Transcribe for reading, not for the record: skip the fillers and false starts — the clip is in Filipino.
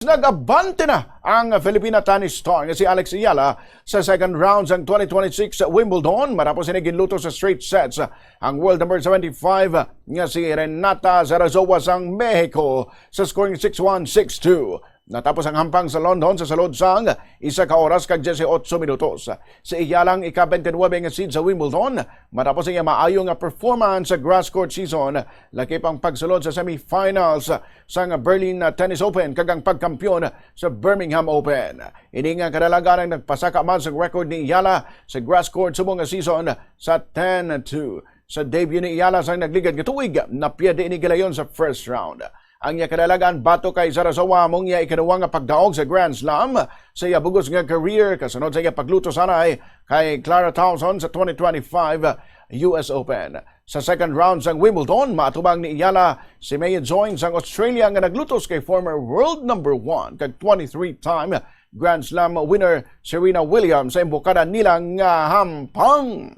Nag-abante na ang Filipina tennis star nga si Alex Eala sa second round ng 2026 Wimbledon matapos ginluto sa straight sets ang world number 75 nga si Renata Zarazowa sang Mexico sa scoring 6-1, 6-2. Natapos ang hampang sa London sa salod sang 1 oras kag 18 minutos. Si Ealang ika-29 nga seed sa Wimbledon matapos ang maayo nga performance sa grass court season laki pang pagsulod sa semifinals sa Berlin Tennis Open kag ang pagkampiyon sa Birmingham Open. Ini nga kadalagan ang nagpasaka man sa record ni Eala sa grass court subong nga season sa 10-2. Sa debut ni Eala sang nagligad nga tuig na piyade ini gilayon sa first round. Ang iya kadalagan bato kay Zarazowa mong iya ikaduwa nga pagdaog sa Grand Slam sa iya bugos nga career kasunod sa iya pagluto sanay kay Clara Towson sa 2025 US Open. Sa second round sang Wimbledon, maatubang ni Eala si Maya Join sang Australia nga naglutos kay former world number 1 kag 23-time Grand Slam winner Serena Williams sa imbokada nila nga hampang.